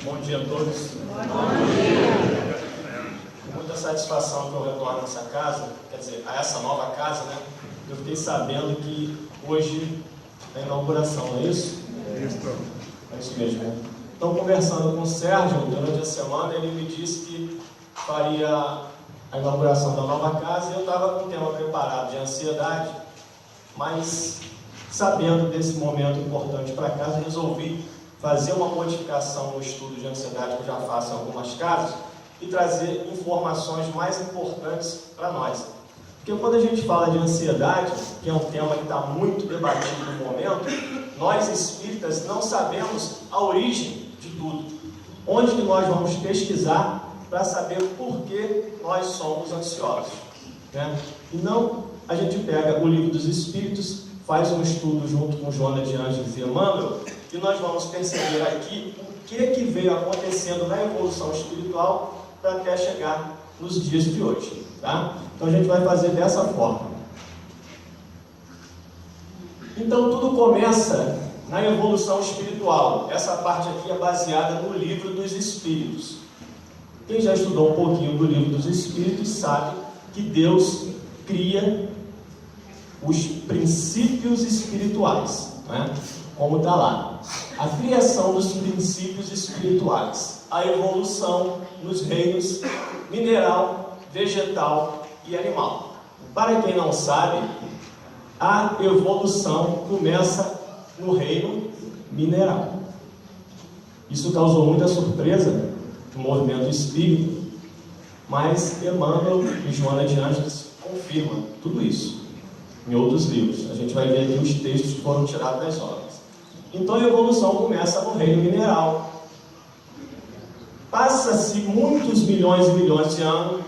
Bom dia a todos. Bom dia. Com muita satisfação que eu retorno a essa casa, quer dizer, a essa nova casa, né? Eu fiquei sabendo que hoje é a inauguração, não é isso? É isso mesmo, né? Então, conversando com o Sérgio durante a semana, ele me disse que faria a inauguração da nova casa e eu estava com um tema preparado de ansiedade, mas sabendo desse momento importante para casa, resolvi fazer uma modificação no estudo de ansiedade que eu já faço em algumas casas e trazer informações mais importantes para nós. Porque quando a gente fala de ansiedade, que é um tema que está muito debatido no momento, nós espíritas não sabemos a origem de tudo. Onde que nós vamos pesquisar para saber por que nós somos ansiosos, né? E não a gente pega o Livro dos Espíritos, faz um estudo junto com Joana de Ângeles e Emmanuel, e nós vamos perceber aqui o que veio acontecendo na evolução espiritual para até chegar nos dias de hoje, tá? Então a gente vai fazer dessa forma. Então tudo começa na evolução espiritual. Essa parte aqui é baseada no Livro dos Espíritos. Quem já estudou um pouquinho do Livro dos Espíritos sabe que Deus cria os princípios espirituais, né? Como está lá, a criação dos princípios espirituais, a evolução nos reinos mineral, vegetal e animal. Para quem não sabe, a evolução começa no reino mineral. Isso causou muita surpresa no movimento espírita, mas Emmanuel e Joana de Ângeles confirmam tudo isso em outros livros. A gente vai ver aqui os textos que foram tirados das obras. Então a evolução começa no reino mineral. Passa-se muitos milhões e milhões de anos,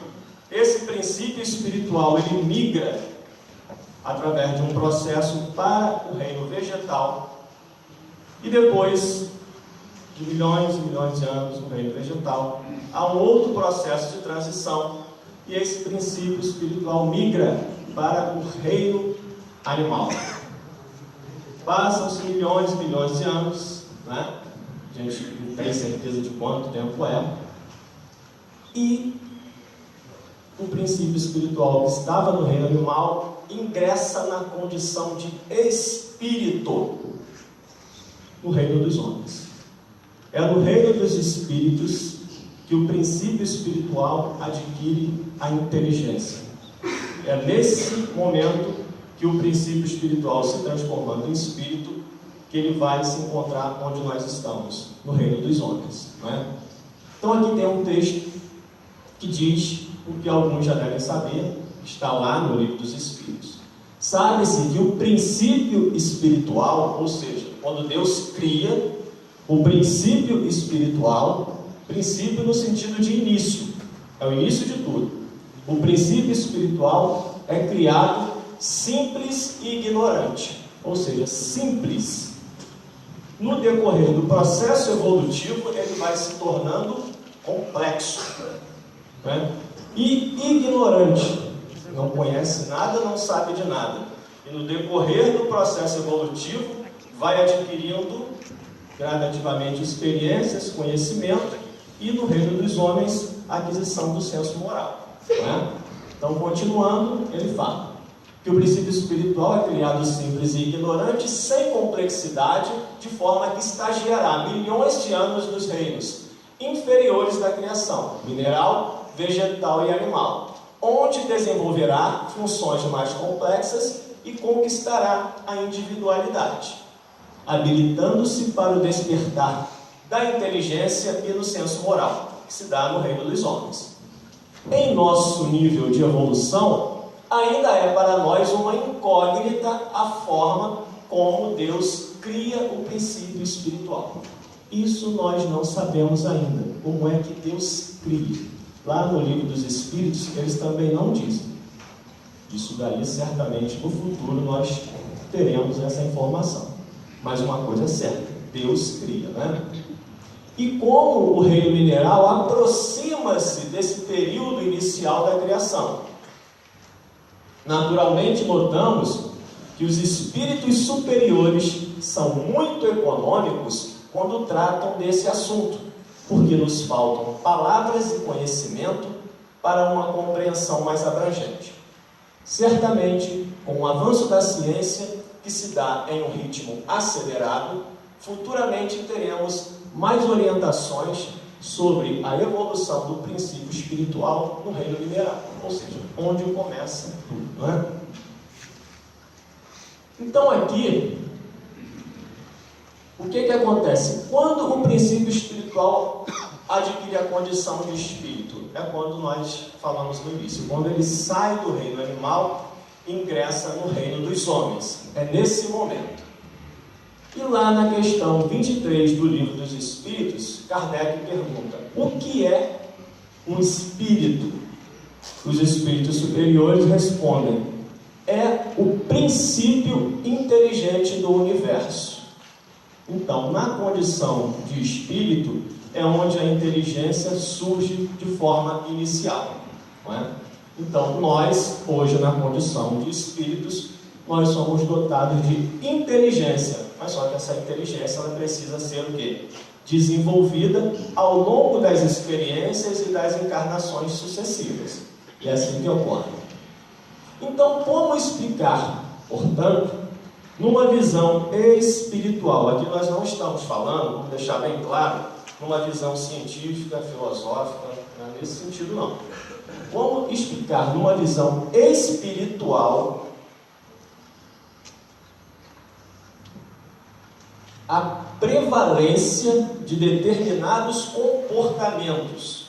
esse princípio espiritual ele migra através de um processo para o reino vegetal, e depois de milhões e milhões de anos no reino vegetal, há um outro processo de transição, e esse princípio espiritual migra para o reino animal. Passam-se milhões e milhões de anos, né? A gente não tem certeza de quanto tempo é, e o princípio espiritual que estava no reino animal ingressa na condição de espírito no reino dos homens. É no reino dos espíritos que o princípio espiritual adquire a inteligência. É nesse momento que o princípio espiritual se transformando em espírito, que ele vai se encontrar onde nós estamos, no reino dos homens, não é? Então aqui tem um texto que diz o que alguns já devem saber, está lá no Livro dos Espíritos. Sabe-se que o princípio espiritual, ou seja, quando Deus cria, o princípio espiritual, princípio no sentido de início, é o início de tudo. O princípio espiritual é criado simples e ignorante, ou seja, simples. No decorrer do processo evolutivo, ele vai se tornando complexo, né? E ignorante, não conhece nada, não sabe de nada. E no decorrer do processo evolutivo, vai adquirindo gradativamente experiências, conhecimento, e no reino dos homens, a aquisição do senso moral, né? Então, continuando, ele fala que o princípio espiritual é criado simples e ignorante, sem complexidade, de forma que estagiará milhões de anos nos reinos inferiores da criação, mineral, vegetal e animal, onde desenvolverá funções mais complexas e conquistará a individualidade, habilitando-se para o despertar da inteligência e do senso moral, que se dá no reino dos homens. Em nosso nível de evolução, ainda é para nós uma incógnita a forma como Deus cria o princípio espiritual. Isso nós não sabemos ainda, como é que Deus cria. Lá no Livro dos Espíritos, eles também não dizem. Isso daí, certamente, no futuro nós teremos essa informação. Mas uma coisa é certa, Deus cria, né? E como o reino mineral aproxima-se desse período inicial da criação, naturalmente notamos que os espíritos superiores são muito econômicos quando tratam desse assunto, porque nos faltam palavras e conhecimento para uma compreensão mais abrangente. Certamente, com o avanço da ciência, que se dá em um ritmo acelerado, futuramente teremos mais orientações sobre a evolução do princípio espiritual no reino mineral, ou seja, onde começa tudo, não é? Então aqui, o que acontece? Quando o princípio espiritual adquire a condição de espírito? É quando nós falamos no início, quando ele sai do reino animal e ingressa no reino dos homens. É nesse momento. E lá na questão 23 do Livro dos Espíritos, Kardec pergunta: o que é um espírito? Os espíritos superiores respondem: é o princípio inteligente do universo. Então, na condição de espírito, é onde a inteligência surge de forma inicial, não é? Então, nós, hoje, na condição de espíritos, nós somos dotados de inteligência, mas só que essa inteligência ela precisa ser o quê? Desenvolvida ao longo das experiências e das encarnações sucessivas. E é assim que ocorre. Então, como explicar, portanto, numa visão espiritual? Aqui nós não estamos falando, vamos deixar bem claro, numa visão científica, filosófica, não é nesse sentido não. Como explicar numa visão espiritual a prevalência de determinados comportamentos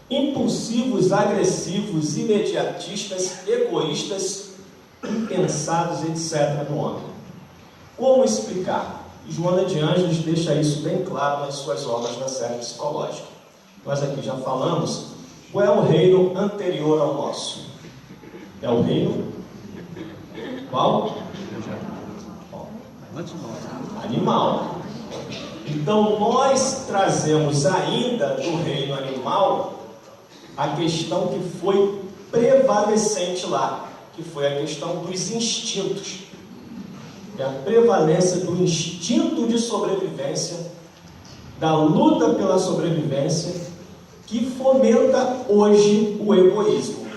impulsivos, agressivos, imediatistas, egoístas, impensados, etc. no homem? Como explicar? Joana de Ângeles deixa isso bem claro nas suas obras da série psicológica. Nós aqui já falamos qual é o reino anterior ao nosso. É o reino qual? Animal. Então nós trazemos ainda do reino animal a questão que foi prevalecente lá, que foi a questão dos instintos. É a prevalência do instinto de sobrevivência, da luta pela sobrevivência, que fomenta hoje o egoísmo,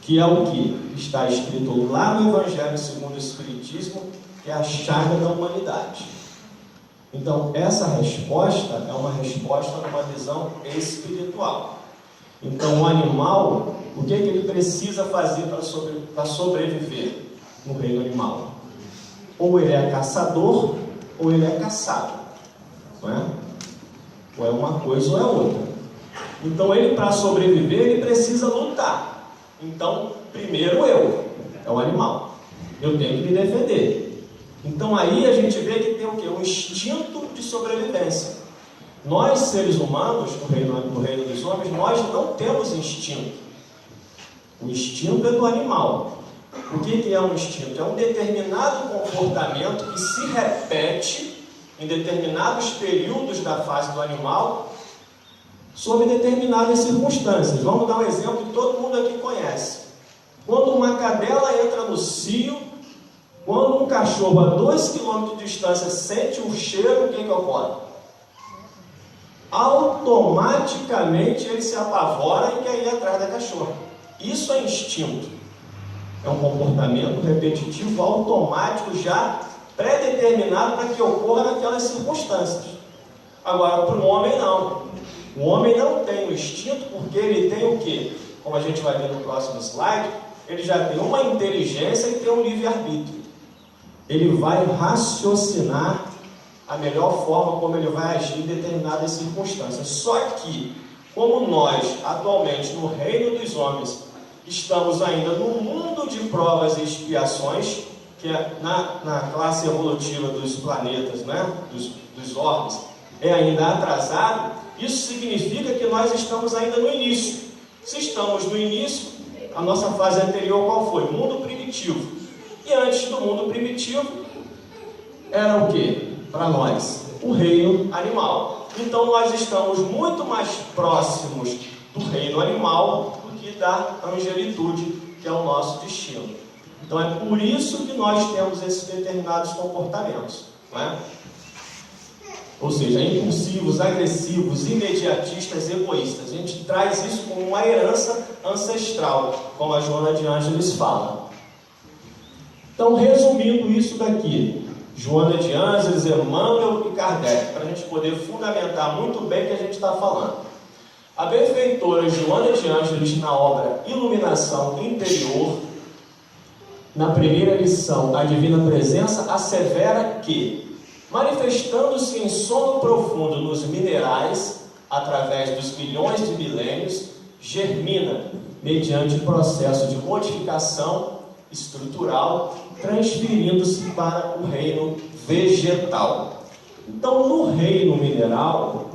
que é o que está escrito lá no Evangelho segundo o Espiritismo, que é a chaga da humanidade. Então, essa resposta é uma resposta numa visão espiritual. Então, o animal, o que ele precisa fazer para sobreviver no reino animal? Ou ele é caçador, ou ele é caçado. Não é? Ou é uma coisa ou é outra. Então, ele, para sobreviver, ele precisa lutar. Então, primeiro é o animal. Eu tenho que me defender. Então, aí a gente vê que tem o quê? Um instinto de sobrevivência. Nós, seres humanos, no reino dos homens, nós não temos instinto. O instinto é do animal. O que é um instinto? É um determinado comportamento que se repete em determinados períodos da fase do animal, sob determinadas circunstâncias. Vamos dar um exemplo que todo mundo aqui conhece. Quando uma cadela entra no cio, quando um cachorro a 2 km de distância sente um cheiro, o que ocorre? Automaticamente ele se apavora e quer ir atrás da cachorra. Isso é instinto. É um comportamento repetitivo, automático, já pré-determinado para que ocorra naquelas circunstâncias. Agora, para o homem não. O homem não tem o instinto porque ele tem o quê? Como a gente vai ver no próximo slide, ele já tem uma inteligência e tem um livre-arbítrio. Ele vai raciocinar a melhor forma como ele vai agir em determinadas circunstâncias. Só que, como nós, atualmente, no reino dos homens, estamos ainda no mundo de provas e expiações, que é na classe evolutiva dos planetas, né? dos orbes, é ainda atrasado, isso significa que nós estamos ainda no início. Se estamos no início, a nossa fase anterior qual foi? O mundo primitivo. E antes do mundo primitivo, era o quê? Para nós, o reino animal. Então nós estamos muito mais próximos do reino animal do que da angelitude, que é o nosso destino. Então é por isso que nós temos esses determinados comportamentos, não é? Ou seja, impulsivos, agressivos, imediatistas, egoístas. A gente traz isso como uma herança ancestral, como a Joana de Ângeles fala. Então, resumindo isso daqui, Joana de Ângeles, Emmanuel e Kardec, para a gente poder fundamentar muito bem o que a gente está falando. A benfeitora Joana de Ângeles, na obra Iluminação Interior, na primeira lição, a Divina Presença, assevera que, manifestando-se em sono profundo nos minerais, através dos milhões de milênios, germina, mediante processo de modificação estrutural, transferindo-se para o reino vegetal. Então, no reino mineral,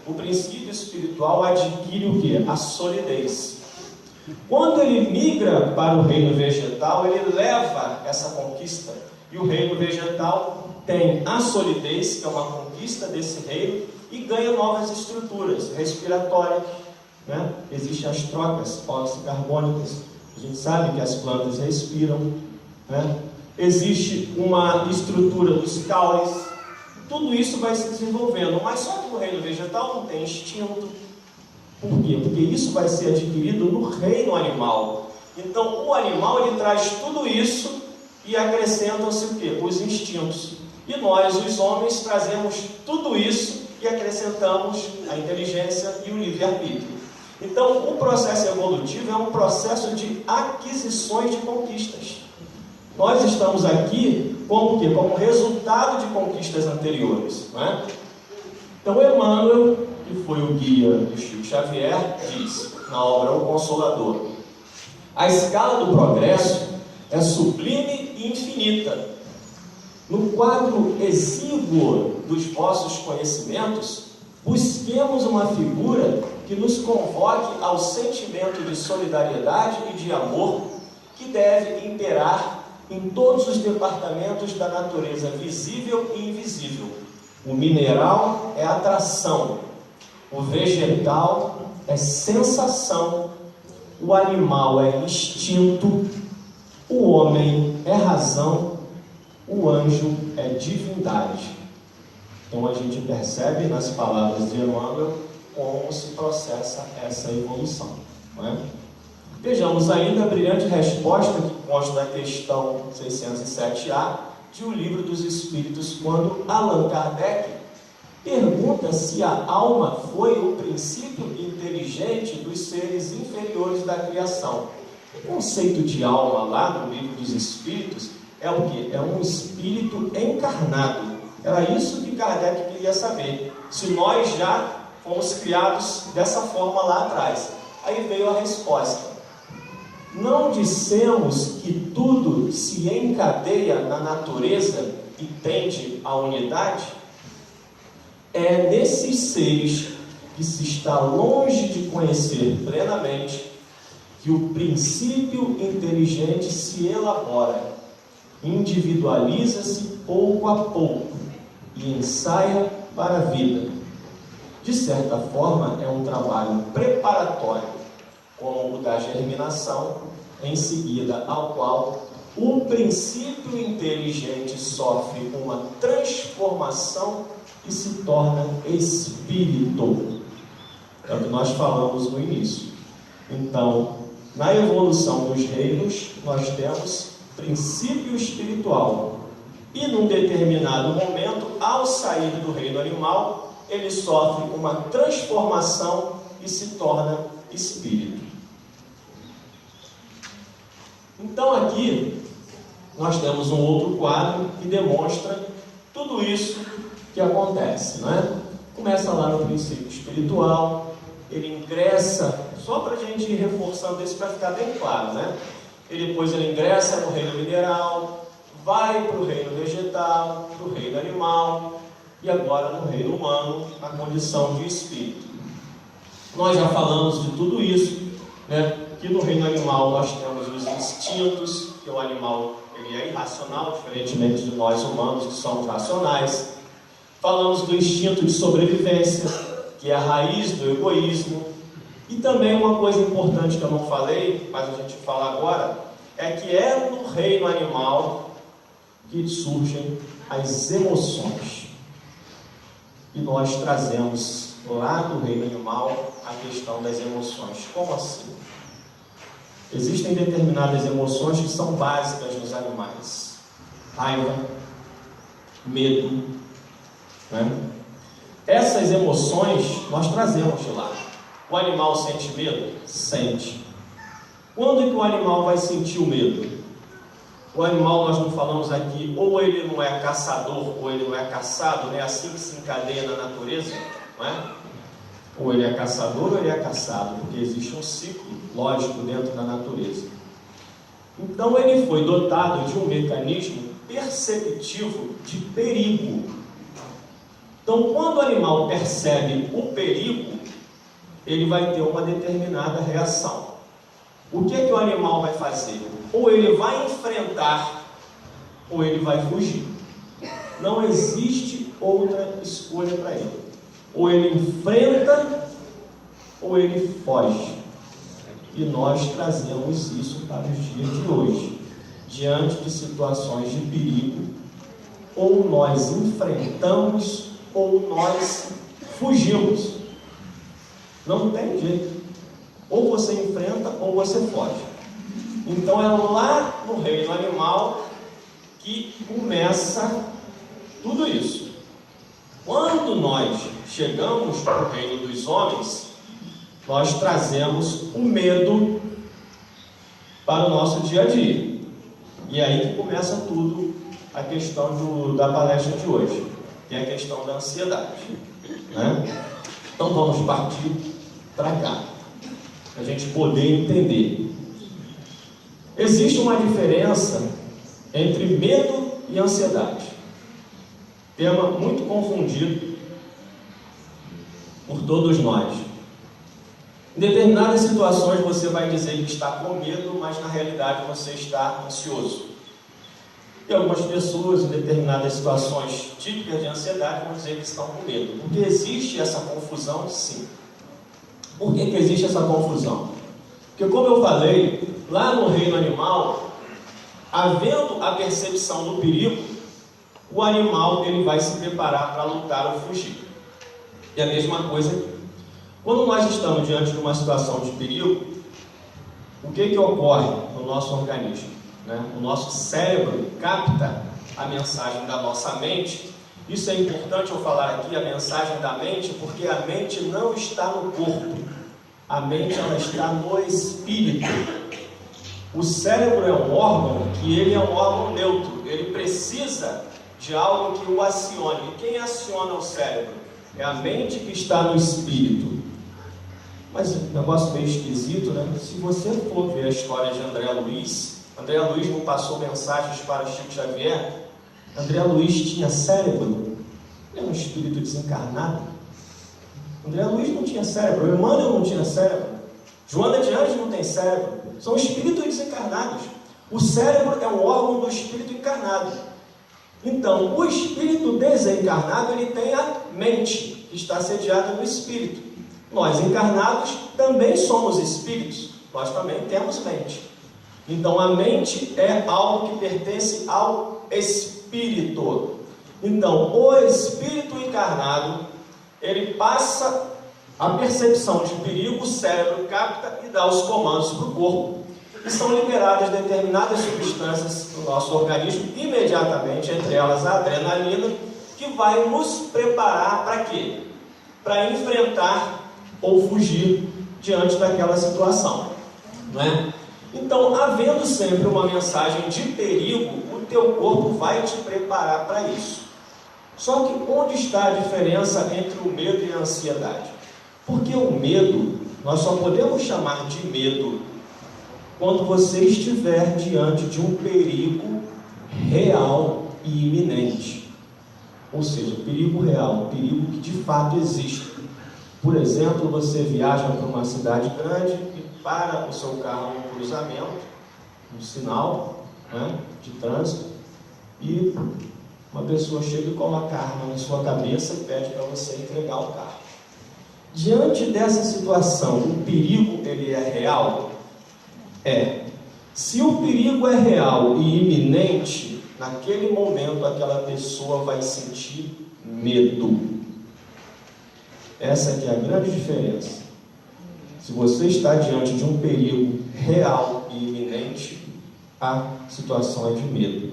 o princípio espiritual adquire o quê? A solidez. Quando ele migra para o reino vegetal, ele leva essa conquista. E o reino vegetal tem a solidez, que é uma conquista desse reino, e ganha novas estruturas respiratórias. Existem as trocas oxicarbônicas. A gente sabe que as plantas respiram. Existe uma estrutura dos caules. Tudo isso vai se desenvolvendo, mas só que no reino vegetal não tem instinto. Por quê? Porque isso vai ser adquirido no reino animal. Então, o animal, ele traz tudo isso e acrescentam-se o quê? Os instintos. E nós, os homens, trazemos tudo isso e acrescentamos a inteligência e o livre-arbítrio. Então, o processo evolutivo é um processo de aquisições de conquistas. Nós estamos aqui como quê? Como resultado de conquistas anteriores. Então, Emmanuel, que foi o guia de Chico Xavier, diz na obra O Consolador: a escala do progresso é sublime e infinita. No quadro exíguo dos vossos conhecimentos, busquemos uma figura que nos convoque ao sentimento de solidariedade e de amor que deve imperar em todos os departamentos da natureza visível e invisível. O mineral é atração, o vegetal é sensação, o animal é instinto, o homem é razão, o anjo é divindade. Então a gente percebe nas palavras de Emmanuel como se processa essa evolução. Vejamos ainda a brilhante resposta que consta na questão 607A de O Livro dos Espíritos, quando Allan Kardec pergunta se a alma foi o princípio inteligente dos seres inferiores da criação. O conceito de alma lá no Livro dos Espíritos é o quê? É um espírito encarnado. Era isso que Kardec queria saber. Se nós já fomos criados dessa forma lá atrás. Aí veio a resposta. Não dissemos que tudo se encadeia na natureza e tende à unidade? É nesses seres que se está longe de conhecer plenamente que o princípio inteligente se elabora, individualiza-se pouco a pouco e ensaia para a vida. De certa forma, é um trabalho preparatório, como o da germinação, em seguida ao qual o princípio inteligente sofre uma transformação e se torna espírito. É o que nós falamos no início. Então, na evolução dos reinos, nós temos princípio espiritual. E num determinado momento, ao sair do reino animal, ele sofre uma transformação e se torna espírito. Então aqui nós temos um outro quadro que demonstra tudo isso que acontece, Começa lá no princípio espiritual, ele ingressa, só para a gente ir reforçando isso para ficar bem claro, Ele depois ele ingressa no reino mineral, vai para o reino vegetal, para o reino animal e agora no reino humano, na condição de espírito. Nós já falamos de tudo isso, que no reino animal nós temos os instintos, que o animal ele é irracional, diferentemente de nós humanos que somos racionais. Falamos do instinto de sobrevivência, que é a raiz do egoísmo. E também uma coisa importante que eu não falei, mas a gente fala agora, é que é no reino animal que surgem as emoções. e nós trazemos lá do reino animal a questão das emoções. Como assim? Existem determinadas emoções que são básicas nos animais: raiva, medo, né? Essas emoções nós trazemos de lá. O animal sente medo? Sente. Quando que o animal vai sentir o medo? O animal, nós não falamos aqui, ou ele não é caçador, ou ele não é caçado, né? Assim que se encadeia na natureza, não é? Ou ele é caçador ou ele é caçado, porque existe um ciclo lógico dentro da natureza. Então ele foi dotado de um mecanismo perceptivo de perigo. Então, quando o animal percebe o perigo, ele vai ter uma determinada reação. O que é que o animal vai fazer? Ou ele vai enfrentar, ou ele vai fugir. Não existe outra escolha para ele. Ou ele enfrenta, ou ele foge. E nós trazemos isso para os dias de hoje. Diante de situações de perigo, ou nós enfrentamos, ou nós fugimos. Não tem jeito. Ou você enfrenta, ou você foge. Então é lá no reino animal que começa tudo isso. Quando nós chegamos no reino dos homens, nós trazemos o medo para o nosso dia a dia. E é aí que começa tudo, a questão da palestra de hoje, que é a questão da ansiedade, né? Então vamos partir para cá, para a gente poder entender. Existe uma diferença entre medo e ansiedade. Tema muito confundido por todos nós. Em determinadas situações você vai dizer que está com medo, mas na realidade você está ansioso. E algumas pessoas, em determinadas situações típicas de ansiedade, vão dizer que estão com medo. Porque existe essa confusão, sim. Por que existe essa confusão? Porque, como eu falei, lá no reino animal, havendo a percepção do perigo, o animal ele vai se preparar para lutar ou fugir. E a mesma coisa aqui. Quando nós estamos diante de uma situação de perigo, o que ocorre no nosso organismo? O nosso cérebro capta a mensagem da nossa mente. Isso é importante eu falar aqui, a mensagem da mente, porque a mente não está no corpo. A mente ela está no espírito. O cérebro é um órgão que ele é um órgão neutro. Ele precisa de algo que o acione. E quem aciona o cérebro? É a mente que está no espírito. Mas um negócio meio esquisito, né? Se você for ver a história de André Luiz não passou mensagens para Chico Xavier. André Luiz tinha cérebro. Ele é um espírito desencarnado. André Luiz não tinha cérebro. Emmanuel não tinha cérebro. Joana de Anjos não tem cérebro. São espíritos desencarnados. O cérebro é um órgão do espírito encarnado. Então, o espírito desencarnado ele tem a mente, que está sediada no espírito. Nós encarnados também somos espíritos. Nós também temos mente. Então, a mente é algo que pertence ao espírito. Então, o espírito encarnado, ele passa a percepção de perigo, o cérebro capta e dá os comandos para o corpo. E são liberadas determinadas substâncias no nosso organismo, imediatamente, entre elas a adrenalina, que vai nos preparar para quê? Para enfrentar ou fugir diante daquela situação, não é? Então, havendo sempre uma mensagem de perigo, o teu corpo vai te preparar para isso. Só que onde está a diferença entre o medo e a ansiedade? Porque o medo, nós só podemos chamar de medo quando você estiver diante de um perigo real e iminente. Ou seja, perigo real, perigo que de fato existe. Por exemplo, você viaja para uma cidade grande e para o seu carro no cruzamento, no sinal, né, de trânsito, e uma pessoa chega e coloca a arma na sua cabeça e pede para você entregar o carro. Diante dessa situação, o perigo ele é real? É. Se o perigo é real e iminente, naquele momento aquela pessoa vai sentir medo. Essa aqui é a grande diferença. Se você está diante de um perigo real e iminente, a situação é de medo.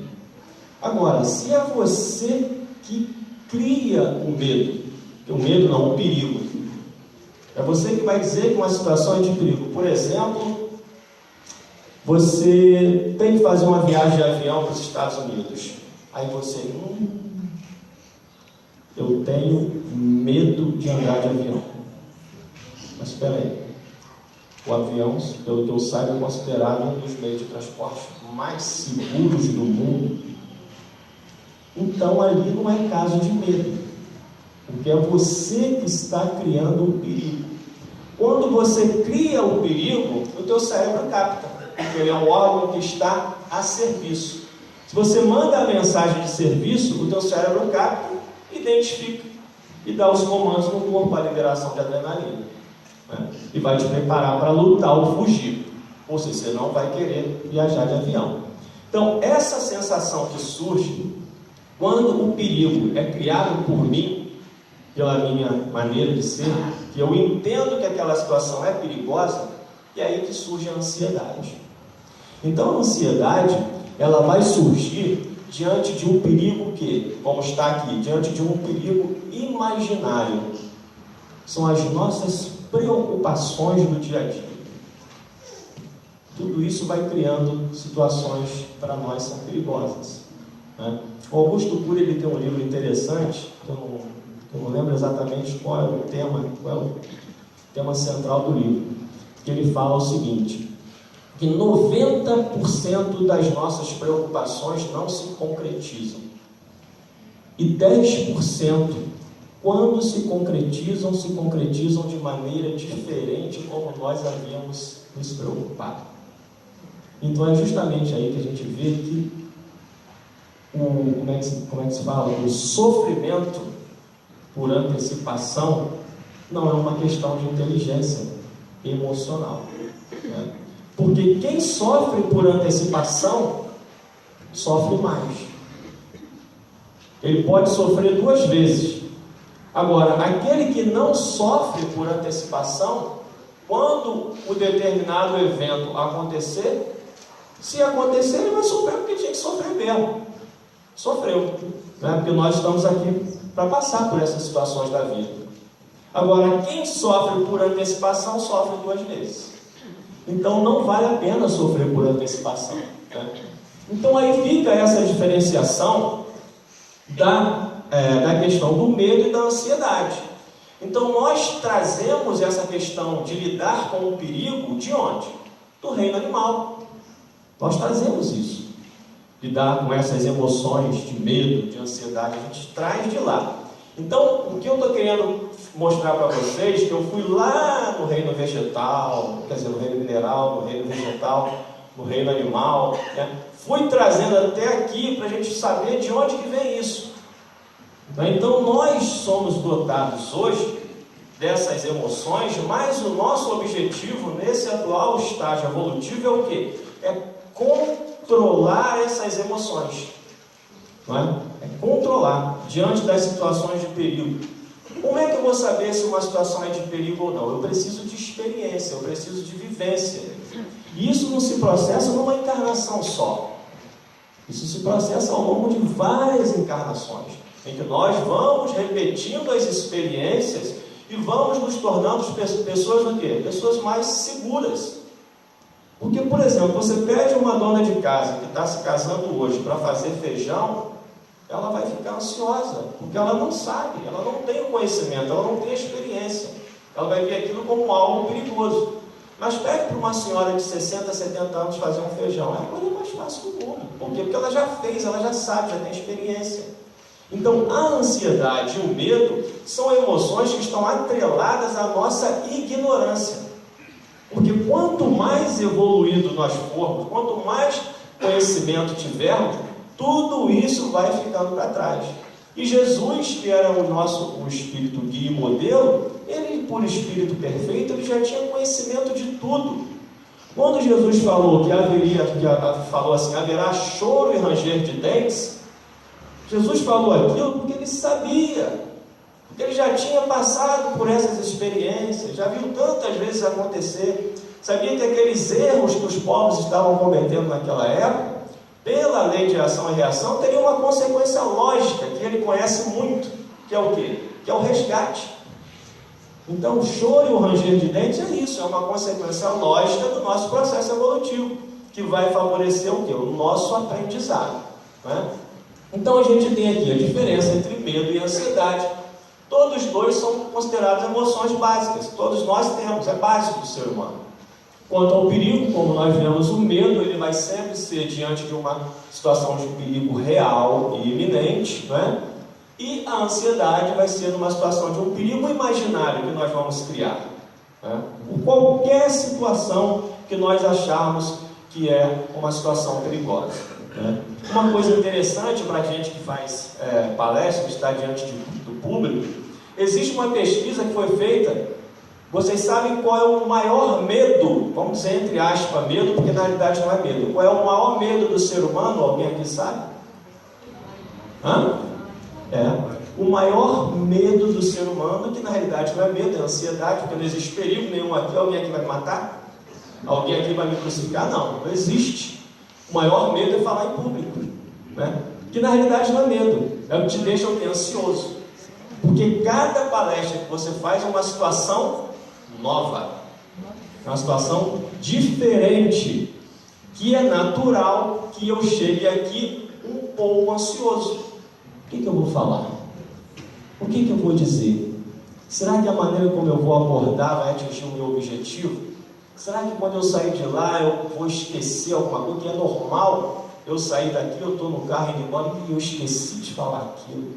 Agora, se é você que cria o medo, o medo não, o perigo, é você que vai dizer que uma situação é de perigo. Por exemplo, você tem que fazer uma viagem de avião para os Estados Unidos. Aí você, eu tenho medo de andar de avião. Mas espera aí. O avião, pelo que eu saiba, é considerado um dos meios de transporte mais seguros do mundo. Então ali não é caso de medo, porque é você que está criando o perigo. Quando você cria o perigo, o teu cérebro capta, porque ele é um órgão que está a serviço. Se você manda a mensagem de serviço, o teu cérebro capta, identifica e dá os comandos no corpo para a liberação de adrenalina, né? E vai te preparar para lutar ou fugir, ou seja, você não vai querer viajar de avião. Então, essa sensação que surge quando o perigo é criado por mim, pela minha maneira de ser, que eu entendo que aquela situação é perigosa, e aí que surge a ansiedade. Então a ansiedade, ela vai surgir diante de um perigo que, como está aqui, diante de um perigo imaginário. São as nossas preocupações do dia a dia. Tudo isso vai criando situações para nós são perigosas, né? O Augusto Cury, ele tem um livro interessante, eu não lembro exatamente qual é o tema central do livro, que ele fala o seguinte, que 90% das nossas preocupações não se concretizam, e 10%, quando se concretizam de maneira diferente como nós havíamos nos preocupado. Então é justamente aí que a gente vê que como é que se fala? O sofrimento por antecipação não é uma questão de inteligência emocional, né? Porque quem sofre por antecipação sofre mais. Ele pode sofrer 2 vezes. Agora, aquele que não sofre por antecipação, quando o determinado evento acontecer, se acontecer, ele vai sofrer porque tinha que sofrer mesmo. Sofreu, né? Porque nós estamos aqui para passar por essas situações da vida. Agora, quem sofre por antecipação, sofre 2 vezes. Então, não vale a pena sofrer por antecipação, né? Então, aí fica essa diferenciação da questão do medo e da ansiedade. Então, nós trazemos essa questão de lidar com o perigo de onde? Do reino animal. Nós trazemos isso. Lidar com essas emoções de medo, de ansiedade, a gente traz de lá. Então, o que eu estou querendo mostrar para vocês, que eu fui lá no reino vegetal, quer dizer, no reino mineral, no reino vegetal, no reino animal, né? Fui trazendo até aqui para a gente saber de onde que vem isso. Então, nós somos dotados hoje dessas emoções, mas o nosso objetivo nesse atual estágio evolutivo é o quê? É controlar essas emoções, não é? É controlar diante das situações de perigo. Como é que eu vou saber se uma situação é de perigo ou não? Eu preciso de experiência, eu preciso de vivência. E isso não se processa numa encarnação só. Isso se processa ao longo de várias encarnações, em que nós vamos repetindo as experiências e vamos nos tornando pessoas do quê? Pessoas mais seguras. Porque, por exemplo, você pede uma dona de casa que está se casando hoje para fazer feijão, ela vai ficar ansiosa, porque ela não sabe, ela não tem o conhecimento, ela não tem a experiência. Ela vai ver aquilo como algo perigoso. Mas pede para uma senhora de 60, 70 anos fazer um feijão, é a coisa mais fácil do mundo. Por quê? Porque ela já fez, ela já sabe, já tem experiência. Então, a ansiedade e o medo são emoções que estão atreladas à nossa ignorância. Porque quanto mais evoluído nós formos, quanto mais conhecimento tivermos, tudo isso vai ficando para trás. E Jesus, que era o espírito guia e modelo, ele, por espírito perfeito, ele já tinha conhecimento de tudo. Quando Jesus falou falou assim, haverá choro e ranger de dentes, Jesus falou aquilo porque ele sabia. Porque ele já tinha passado por essas experiências, já viu tantas vezes acontecer, sabia que aqueles erros que os povos estavam cometendo naquela época, pela lei de ação e reação, teria uma consequência lógica, que ele conhece muito, que é o quê? Que é o resgate. Então, o choro e o ranger de dentes é isso, é uma consequência lógica do nosso processo evolutivo, que vai favorecer o quê? O nosso aprendizado. Né? Então, a gente tem aqui a diferença entre medo e ansiedade. Todos dois são considerados emoções básicas, todos nós temos, é básico do ser humano. Quanto ao perigo, como nós vemos, o medo ele vai sempre ser diante de uma situação de perigo real e iminente, né? E a ansiedade vai ser numa situação de um perigo imaginário que nós vamos criar, né? Por qualquer situação que nós acharmos que é uma situação perigosa, né? Uma coisa interessante para a gente que faz palestra, que está diante do público, existe uma pesquisa que foi feita. Vocês sabem qual é o maior medo, vamos dizer entre aspas medo, porque na realidade não é medo. Qual é o maior medo do ser humano? Alguém aqui sabe? O maior medo do ser humano, que na realidade não é medo, é ansiedade, porque não existe perigo nenhum aqui. Alguém aqui vai me matar? Alguém aqui vai me crucificar? Não existe. O maior medo é falar em público, né? Que na realidade não é medo, é o que te deixa ansioso. Porque cada palestra que você faz é uma situação nova, é uma situação diferente, que é natural que eu chegue aqui um pouco ansioso. O que eu vou falar? O que eu vou dizer? Será que a maneira como eu vou abordar vai atingir o meu objetivo? Será que quando eu sair de lá eu vou esquecer alguma coisa? Que é normal eu sair daqui, eu estou no carro indo embora e eu esqueci de falar aquilo.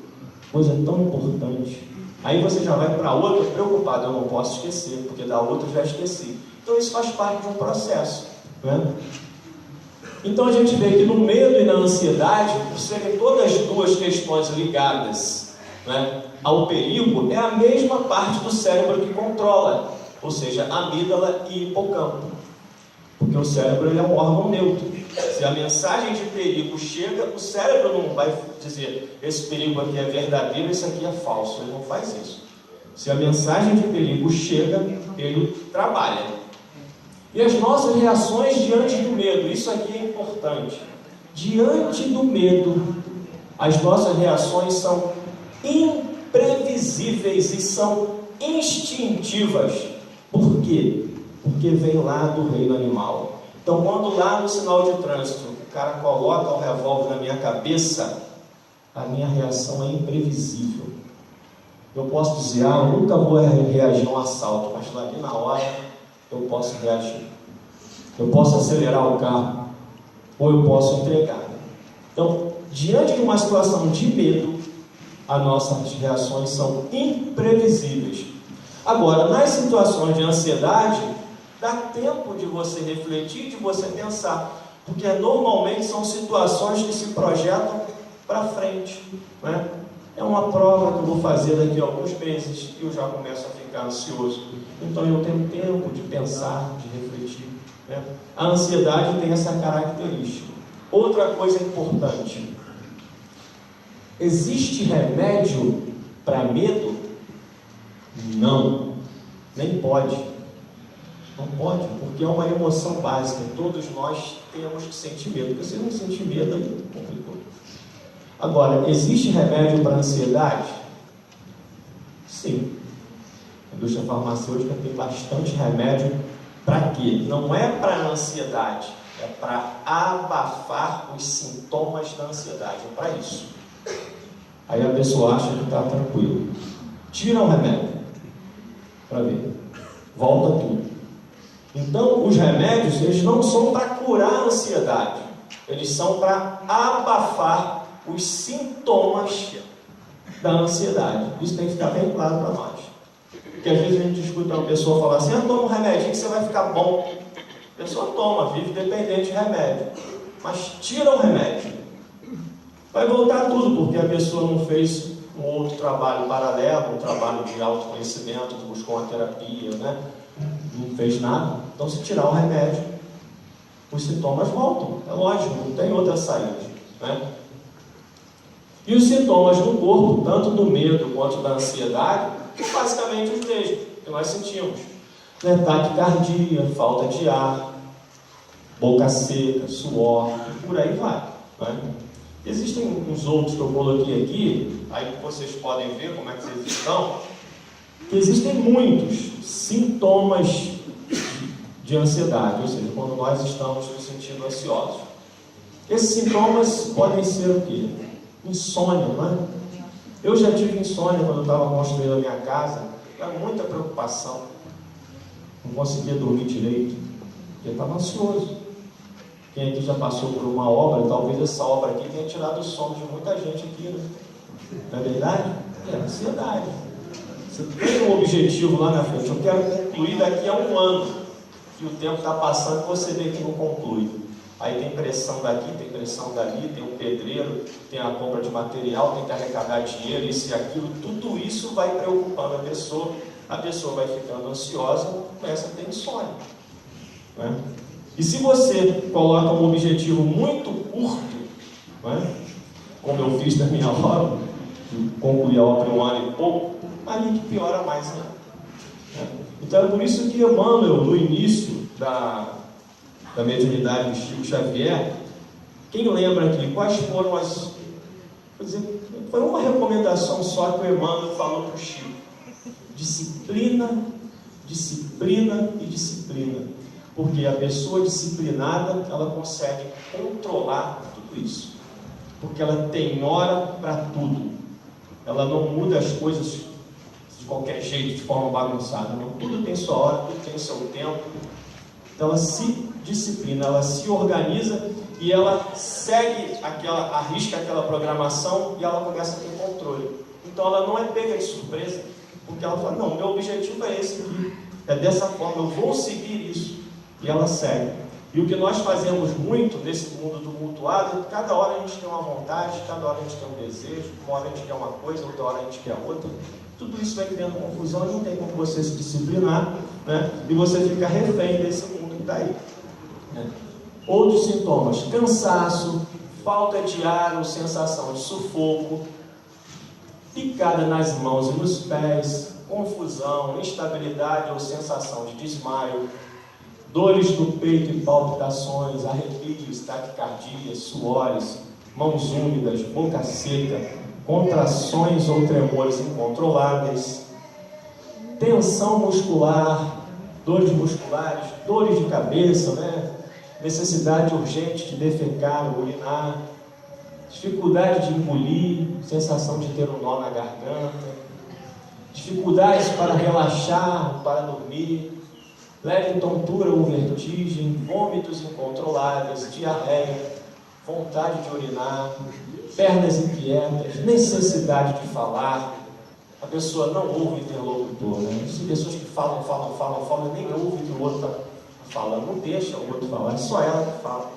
Coisa tão importante. Aí você já vai para outra preocupado, eu não posso esquecer, porque da outra eu já esqueci. Então isso faz parte de um processo, né? Então a gente vê que no medo e na ansiedade, por serem todas as duas questões ligadas, né, ao perigo, é a mesma parte do cérebro que controla, ou seja, amígdala e hipocampo. Porque o cérebro ele é um órgão neutro. Se a mensagem de perigo chega, o cérebro não vai dizer esse perigo aqui é verdadeiro, esse aqui é falso. Ele não faz isso. Se a mensagem de perigo chega, ele trabalha. E as nossas reações diante do medo, isso aqui é importante. Diante do medo, as nossas reações são imprevisíveis e são instintivas. Por quê? Porque vem lá do reino animal. Então, quando lá no sinal de trânsito o cara coloca o revólver na minha cabeça, a minha reação é imprevisível. Eu posso dizer, eu nunca vou reagir a um assalto, mas ali na hora eu posso reagir. Eu posso acelerar o carro, ou eu posso entregar. Então, diante de uma situação de medo, as nossas reações são imprevisíveis. Agora, nas situações de ansiedade, dá tempo de você refletir, de você pensar, porque normalmente são situações que se projetam para frente, né? É uma prova que eu vou fazer daqui a alguns meses e eu já começo a ficar ansioso. Então eu tenho tempo de pensar, de refletir, né? A ansiedade tem essa característica. Outra coisa importante: existe remédio para medo? Não, nem pode. Não pode, porque é uma emoção básica. Todos nós temos que sentir medo. Porque se não sentir medo, aí complicou. Agora, existe remédio para ansiedade? Sim. A indústria farmacêutica tem bastante remédio para quê? Não é para ansiedade, é para abafar os sintomas da ansiedade. É para isso. Aí a pessoa acha que está tranquilo. Tira o remédio para ver. Volta tudo. Então, os remédios, eles não são para curar a ansiedade, eles são para abafar os sintomas da ansiedade. Isso tem que ficar bem claro para nós. Porque às vezes a gente escuta uma pessoa falar assim, toma um remédio que você vai ficar bom. A pessoa toma, vive dependente de remédio. Mas tira o remédio. Vai voltar tudo, porque a pessoa não fez um outro trabalho paralelo, um trabalho de autoconhecimento, buscou uma terapia, né? Não fez nada. Então, se tirar o remédio, os sintomas voltam. É lógico, não tem outra saída, né? E os sintomas no corpo, tanto do medo quanto da ansiedade, são basicamente os mesmos que nós sentimos. Né? Taquicardia, falta de ar, boca seca, suor, por aí vai. Né? Existem uns outros que eu coloquei aqui, aí vocês podem ver como é que vocês estão, que existem muitos sintomas de ansiedade, ou seja, quando nós estamos nos sentindo ansiosos. Esses sintomas podem ser o quê? Insônia, não é? Eu já tive insônia quando eu estava construindo a minha casa, era muita preocupação, não conseguia dormir direito, porque eu estava ansioso. Quem aqui já passou por uma obra, talvez essa obra aqui tenha tirado o sono de muita gente aqui, né? Não é verdade? É ansiedade. Você tem um objetivo lá na frente, eu quero concluir daqui a 1 ano, e o tempo está passando e você vê que não conclui. Aí tem pressão daqui, tem pressão dali, tem o pedreiro, tem a compra de material, tem que arrecadar dinheiro, isso e aquilo, tudo isso vai preocupando a pessoa vai ficando ansiosa, começa a ter insônia. Né? E se você coloca um objetivo muito curto, né? Como eu fiz na minha obra, concluí a obra em 1 ano e pouco, ali que piora mais ainda. Né? Então é por isso que Emmanuel, no início da mediunidade do Chico Xavier, quem lembra aqui, quais foram as... Foi uma recomendação só que o Emmanuel falou para o Chico: disciplina, disciplina e disciplina. Porque a pessoa disciplinada, ela consegue controlar tudo isso. Porque ela tem hora para tudo. Ela não muda as coisas de qualquer jeito, de forma bagunçada. Não. Tudo tem sua hora, tudo tem seu tempo. Então ela se disciplina, ela se organiza e ela segue arrisca aquela programação e ela começa a ter controle. Então ela não é pega de surpresa, porque ela fala, não, meu objetivo é esse aqui, é dessa forma, eu vou seguir isso. E ela segue. E o que nós fazemos muito nesse mundo tumultuado é que cada hora a gente tem uma vontade, cada hora a gente tem um desejo, uma hora a gente quer uma coisa, outra hora a gente quer outra. Tudo isso vai criando confusão e não tem como você se disciplinar, né? E você fica refém desse mundo que está aí. Né? Outros sintomas: cansaço, falta de ar ou sensação de sufoco, picada nas mãos e nos pés, confusão, instabilidade ou sensação de desmaio, dores no peito e palpitações, arrepios, taquicardias, suores, mãos úmidas, boca seca, contrações ou tremores incontroláveis, tensão muscular, dores musculares, dores de cabeça, né? Necessidade urgente de defecar ou urinar, dificuldade de engolir, sensação de ter um nó na garganta, dificuldades para relaxar, para dormir, leve tontura ou vertigem, vômitos incontroláveis, diarreia, vontade de urinar, pernas inquietas, necessidade de falar. A pessoa não ouve o interlocutor, né? Tem pessoas que falam e nem ouve o que o outro está falando, não deixa o outro falar, é só ela que fala.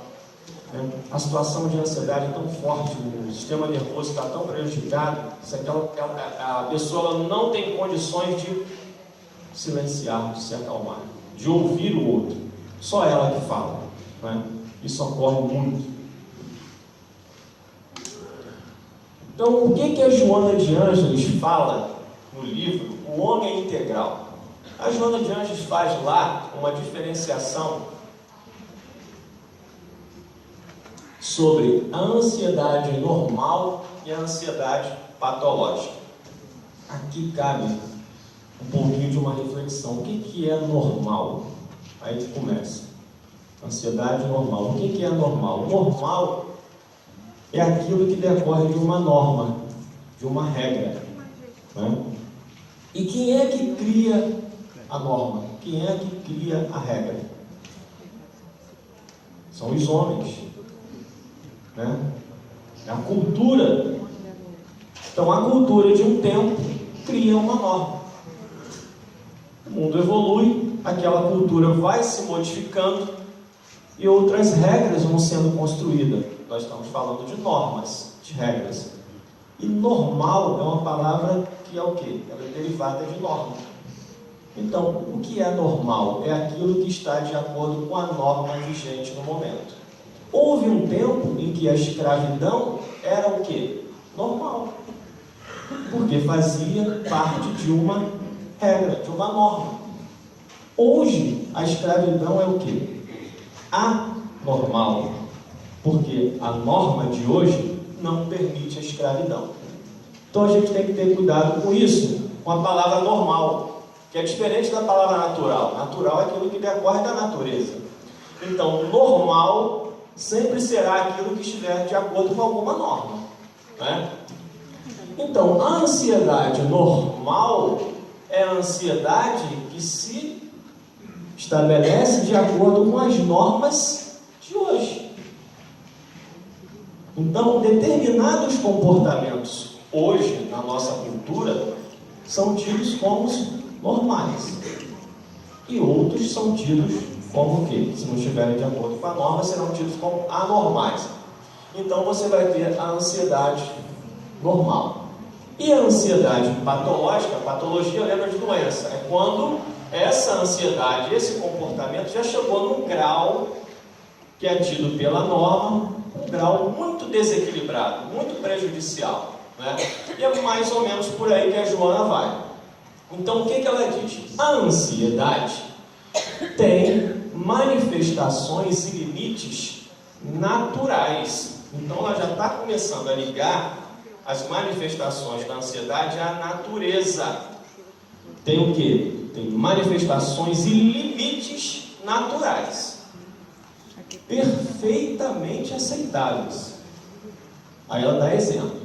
Né? A situação de ansiedade é tão forte, o sistema nervoso está tão prejudicado, a pessoa ela não tem condições de silenciar, de se acalmar, de ouvir o outro, só ela que fala. Né? Isso ocorre muito. Então, o que a Joana de Ângeles fala no livro O Homem Integral? A Joana de Ângeles faz lá uma diferenciação sobre a ansiedade normal e a ansiedade patológica. Aqui cabe um pouquinho de uma reflexão. O que é normal? Aí começa. Ansiedade normal. O que é normal? Normal é aquilo que decorre de uma norma, de uma regra. Né? E quem é que cria a norma? Quem é que cria a regra? São os homens. Né? É a cultura. Então a cultura de um tempo cria uma norma. O mundo evolui, aquela cultura vai se modificando e outras regras vão sendo construídas. Nós estamos falando de normas, de regras. E normal é uma palavra que é o quê? Ela é derivada de norma. Então, o que é normal? É aquilo que está de acordo com a norma vigente no momento. Houve um tempo em que a escravidão era o quê? normal. Porque fazia parte de uma regra, de uma norma. Hoje, a escravidão é o quê? Anormal. Porque a norma de hoje não permite a escravidão. Então a gente tem que ter cuidado com isso, com a palavra normal, que é diferente da palavra natural. Natural é aquilo que decorre da natureza. Então, normal sempre será aquilo que estiver de acordo com alguma norma, né? Então, a ansiedade normal é a ansiedade que se estabelece de acordo com as normas de hoje. Então, determinados comportamentos hoje, na nossa cultura, são tidos como normais. E outros são tidos como o quê? Se não estiverem de acordo com a norma, serão tidos como anormais. Então, você vai ter a ansiedade normal. E a ansiedade patológica, patologia lembra de doença, é quando essa ansiedade, esse comportamento já chegou num grau que é tido pela norma, um grau muito desequilibrado, muito prejudicial, né? E é mais ou menos por aí que a Joana vai. Então, o que ela diz? A ansiedade tem manifestações e limites naturais. Então, ela já está começando a ligar as manifestações da ansiedade à natureza. Tem o quê? Tem manifestações e limites naturais, perfeitamente aceitáveis. Aí ela dá exemplo.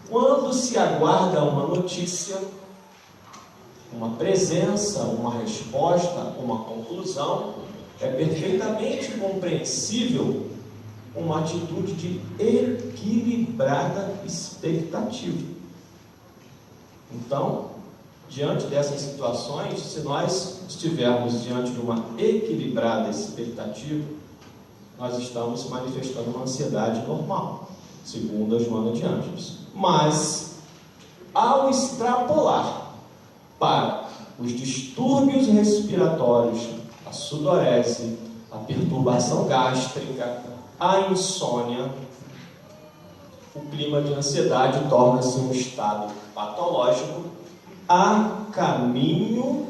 Quando se aguarda uma notícia, uma presença, uma resposta, uma conclusão, é perfeitamente compreensível uma atitude de equilibrada expectativa. Então, diante dessas situações, se nós estivermos diante de uma equilibrada expectativa, nós estamos manifestando uma ansiedade normal, segundo a Joana de Ângeles. Mas, ao extrapolar para os distúrbios respiratórios, a sudorese, a perturbação gástrica, a insônia, o clima de ansiedade torna-se um estado patológico a caminho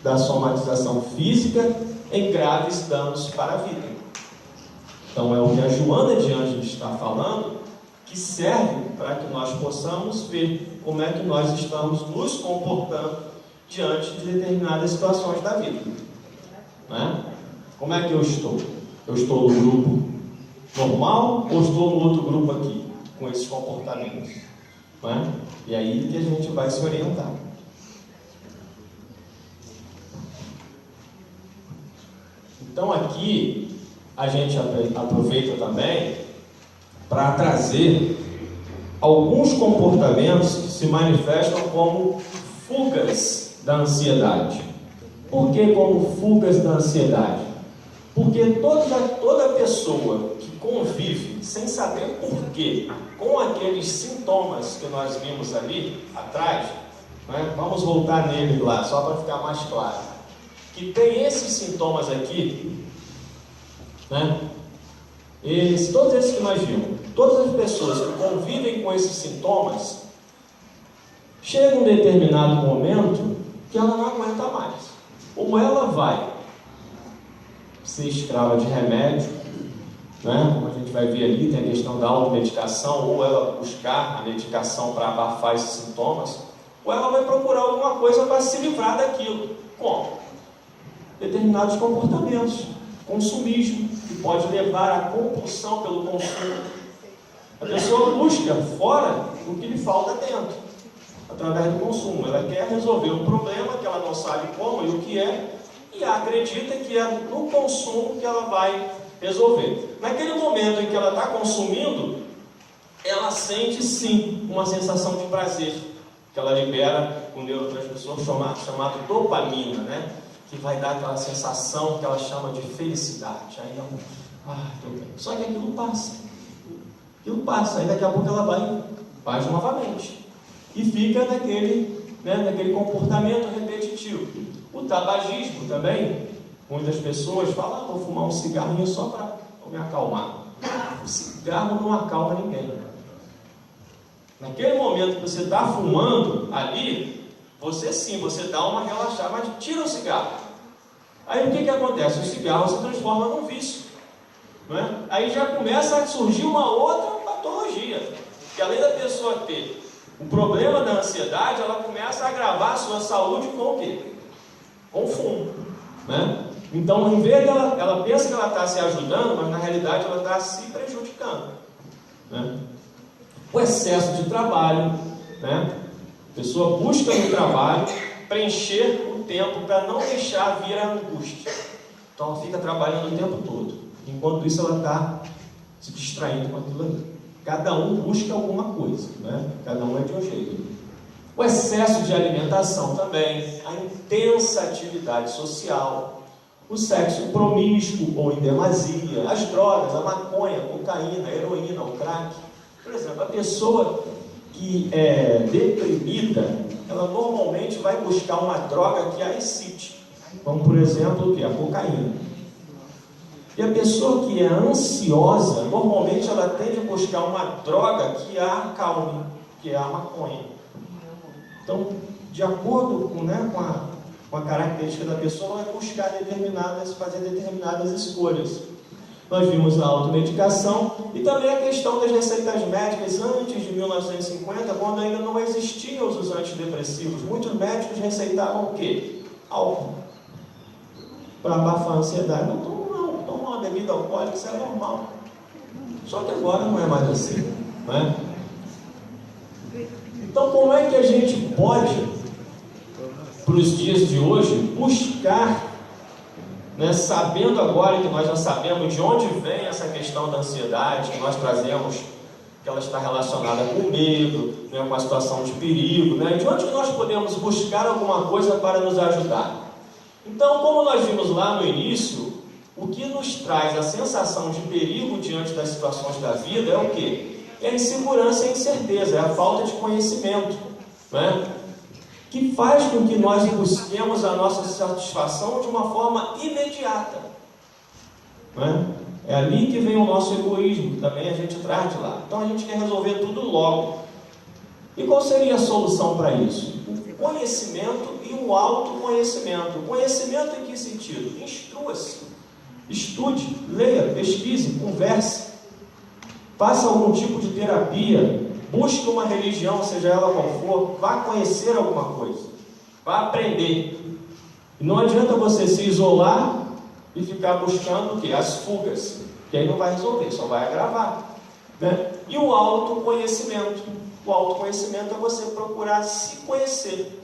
da somatização física em graves danos para a vida. Então é o que a Joana de Ângeles está falando, que serve para que nós possamos ver como é que nós estamos nos comportando diante de determinadas situações da vida, né? Como é que eu estou? Eu estou no grupo normal ou estou no outro grupo aqui, com esses comportamentos, né? E aí que a gente vai se orientar. Então aqui a gente aproveita também para trazer alguns comportamentos que se manifestam como fugas da ansiedade. Por que como fugas da ansiedade? Porque toda pessoa que convive sem saber porquê com aqueles sintomas que nós vimos ali atrás, né? Vamos voltar nele lá, só para ficar mais claro, que tem esses sintomas aqui, né? Todos esses que nós vimos, todas as pessoas que convivem com esses sintomas, chega um determinado momento que ela não aguenta mais. Ou ela vai ser escrava de remédio, né? Como a gente vai ver ali, tem a questão da automedicação, ou ela buscar a medicação para abafar esses sintomas, ou ela vai procurar alguma coisa para se livrar daquilo. Como? Determinados comportamentos, consumismo, que pode levar à compulsão pelo consumo. A pessoa busca fora o que lhe falta dentro, através do consumo. Ela quer resolver um problema que ela não sabe como e o que é, e acredita que é no consumo que ela vai resolver. Naquele momento em que ela está consumindo, ela sente sim uma sensação de prazer, que ela libera um neurotransmissor chamado dopamina, né? Que vai dar aquela sensação que ela chama de felicidade. Aí ela, tô bem. Só que aquilo passa, aí daqui a pouco ela faz novamente. E fica naquele comportamento repetitivo. O tabagismo também, muitas pessoas falam, vou fumar um cigarrinho só para me acalmar. O cigarro não acalma ninguém. Naquele momento que você está fumando ali, você sim, você dá uma relaxada, mas tira o cigarro. Aí o que acontece? O cigarro se transforma num vício. Não é? Aí já começa a surgir uma outra patologia. Que além da pessoa ter o problema da ansiedade, ela começa a agravar a sua saúde com o quê? Com o fumo. Né? Então, em vez dela, ela pensa que ela está se ajudando, mas na realidade ela está se prejudicando. Né? O excesso de trabalho, né? A pessoa busca no trabalho preencher o tempo para não deixar vir a angústia. Então ela fica trabalhando o tempo todo. Enquanto isso ela está se distraindo com aquilo ali. Cada um busca alguma coisa, né? Cada um é de um jeito. O excesso de alimentação também, a intensa atividade social, o sexo promíscuo ou em demasia, as drogas, a maconha, a cocaína, a heroína, o crack. Por exemplo, a pessoa que é deprimida, ela normalmente vai buscar uma droga que a excite, como por exemplo a cocaína. E a pessoa que é ansiosa, normalmente ela tende a buscar uma droga que a acalme, que é a maconha. Então, de acordo com a característica da pessoa, ela vai buscar fazer determinadas escolhas. Nós vimos a automedicação e também a questão das receitas médicas antes de 1950, quando ainda não existiam os antidepressivos. Muitos médicos receitavam o quê? Álcool. Para abafar a ansiedade. Não, toma uma bebida alcoólica, isso é normal. Só que agora não é mais assim. Não é? Então, como é que a gente pode, para os dias de hoje, buscar, né, sabendo agora que nós já sabemos de onde vem essa questão da ansiedade, que nós trazemos, que ela está relacionada com o medo, né, com a situação de perigo, né, de onde nós podemos buscar alguma coisa para nos ajudar? Então, como nós vimos lá no início, o que nos traz a sensação de perigo diante das situações da vida é o quê? É a insegurança e a incerteza, é a falta de conhecimento, né? Que faz com que nós busquemos a nossa satisfação de uma forma imediata. Né? É ali que vem o nosso egoísmo, que também a gente traz de lá. Então a gente quer resolver tudo logo. E qual seria a solução para isso? O conhecimento e o autoconhecimento. O conhecimento em que sentido? Instrua-se, estude, leia, pesquise, converse, faça algum tipo de terapia. Busque uma religião, seja ela qual for, vá conhecer alguma coisa, vá aprender. E não adianta você se isolar e ficar buscando o quê? As fugas, que aí não vai resolver, só vai agravar. Né? E o autoconhecimento. O autoconhecimento é você procurar se conhecer.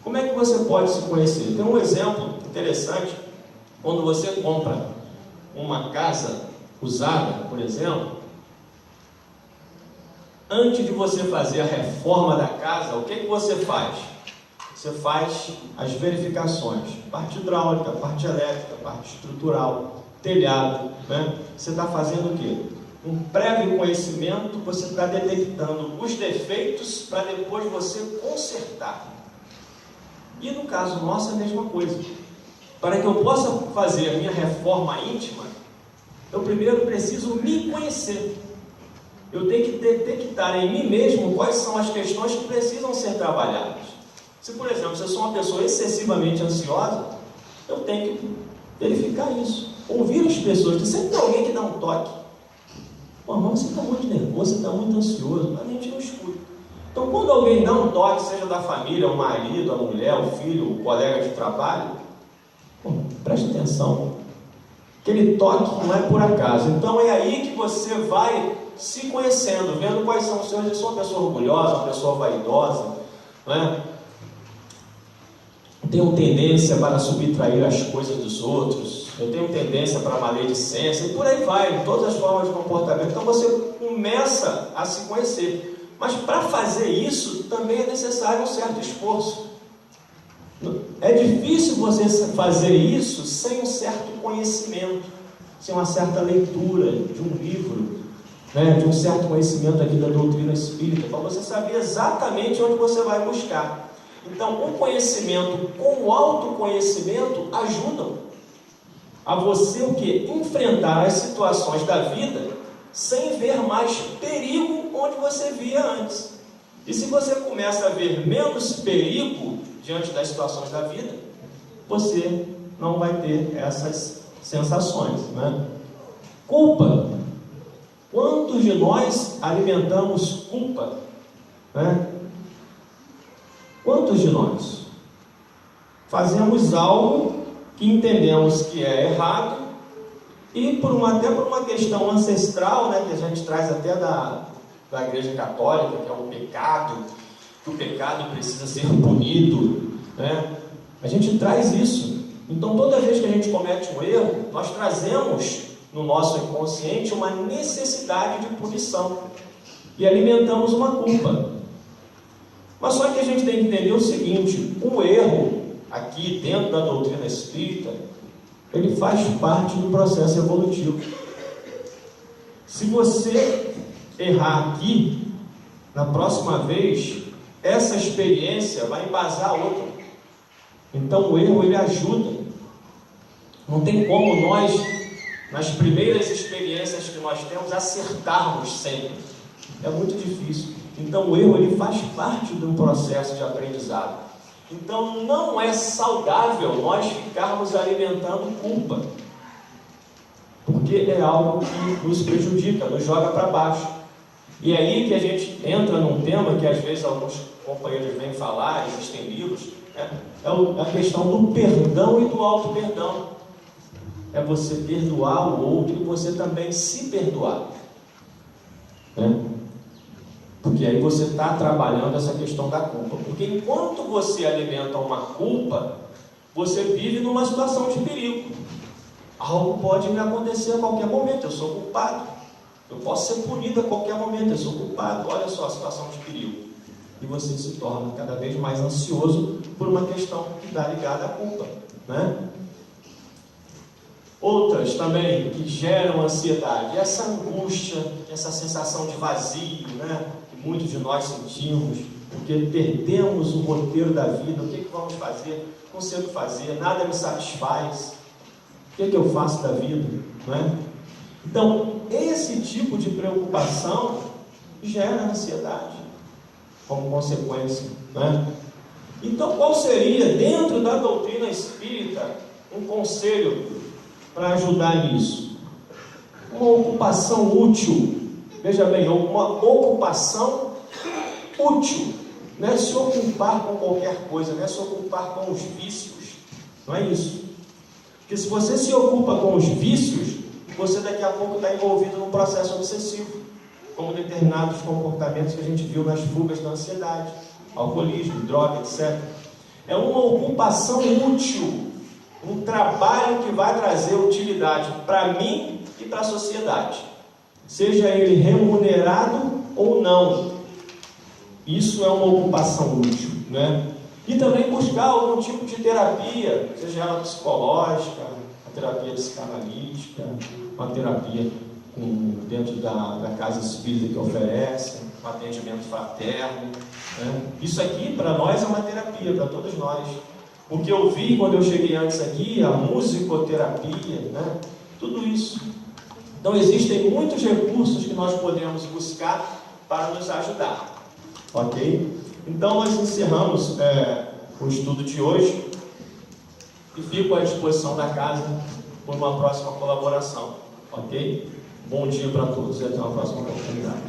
Como é que você pode se conhecer? Tem um exemplo interessante, quando você compra uma casa usada, por exemplo. Antes de você fazer a reforma da casa, o que você faz? Você faz as verificações, parte hidráulica, parte elétrica, parte estrutural, telhado, né? Você está fazendo o quê? Um prévio conhecimento, você está detectando os defeitos para depois você consertar. E no caso nosso é a mesma coisa. Para que eu possa fazer a minha reforma íntima, eu primeiro preciso me conhecer. Eu tenho que detectar em mim mesmo quais são as questões que precisam ser trabalhadas. Se, por exemplo, se eu sou uma pessoa excessivamente ansiosa, eu tenho que verificar isso. Ouvir as pessoas, sempre tem alguém que dá um toque. Pô, irmão, você está muito nervoso, você está muito ansioso, mas a gente não escuta. Então, quando alguém dá um toque, seja da família, o marido, a mulher, o filho, o colega de trabalho, pô, preste atenção. Aquele toque não é por acaso. Então, é aí que você vai se conhecendo, vendo quais são os seus. Eu sou uma pessoa orgulhosa, uma pessoa vaidosa, né? Tenho tendência para subtrair as coisas dos outros, eu tenho tendência para maledicência, e por aí vai, todas as formas de comportamento. Então você começa a se conhecer. Mas para fazer isso também é necessário um certo esforço. É difícil você fazer isso sem um certo conhecimento, sem uma certa leitura de um livro, né, de um certo conhecimento aqui da doutrina espírita, para você saber exatamente onde você vai buscar. Então, o conhecimento com o autoconhecimento ajudam a você o quê? Enfrentar as situações da vida sem ver mais perigo onde você via antes. E se você começa a ver menos perigo diante das situações da vida, você não vai ter essas sensações, né? Culpa. Quantos de nós alimentamos culpa, né? Quantos de nós fazemos algo que entendemos que é errado e até por uma questão ancestral, né, que a gente traz até da Igreja Católica, que é o pecado, que o pecado precisa ser punido, né? A gente traz isso. Então, toda vez que a gente comete um erro, nós trazemos no nosso inconsciente uma necessidade de punição e alimentamos uma culpa. Mas só que a gente tem que entender o seguinte: o erro aqui dentro da doutrina espírita, ele faz parte do processo evolutivo. Se você errar aqui, na próxima vez, essa experiência vai embasar outra. Então o erro, ele ajuda. Não tem como nós, nas primeiras experiências que nós temos, acertarmos sempre. É muito difícil. Então o erro, ele faz parte de um processo de aprendizado. Então não é saudável nós ficarmos alimentando culpa, porque é algo que nos prejudica, nos joga para baixo. E é aí que a gente entra num tema que às vezes alguns companheiros vêm falar, existem livros, é a questão do perdão e do auto-perdão. É você perdoar o outro e você também se perdoar, né? Porque aí você está trabalhando essa questão da culpa. Porque enquanto você alimenta uma culpa, você vive numa situação de perigo. Algo pode me acontecer a qualquer momento, eu sou culpado. Eu posso ser punido a qualquer momento, eu sou culpado. Olha só a situação de perigo. E você se torna cada vez mais ansioso por uma questão que está ligada à culpa, né? Outras também que geram ansiedade, essa angústia, essa sensação de vazio, né? Que muitos de nós sentimos, porque perdemos o roteiro da vida. O que vamos fazer? Não sei o que fazer, nada me satisfaz. O que eu faço da vida, né? Então, esse tipo de preocupação gera ansiedade como consequência, né? Então, qual seria, dentro da doutrina espírita, um conselho para ajudar nisso? Uma ocupação útil. Veja bem, uma ocupação útil. Não é se ocupar com qualquer coisa, não é se ocupar com os vícios. Não é isso. Porque se você se ocupa com os vícios, você daqui a pouco está envolvido num processo obsessivo, como determinados comportamentos que a gente viu nas fugas da ansiedade, alcoolismo, droga, etc. É uma ocupação útil, um trabalho que vai trazer utilidade para mim e para a sociedade, seja ele remunerado ou não. Isso é uma ocupação útil, né? E também buscar algum tipo de terapia, seja ela psicológica, a terapia psicanalítica, uma terapia dentro da casa espírita que oferece, um atendimento fraterno, né? Isso aqui para nós é uma terapia, para todos nós. O que eu vi quando eu cheguei antes aqui, a musicoterapia, né? Tudo isso. Então existem muitos recursos que nós podemos buscar para nos ajudar. Ok? Então nós encerramos o estudo de hoje e fico à disposição da casa por uma próxima colaboração. Ok? Bom dia para todos e até uma próxima oportunidade.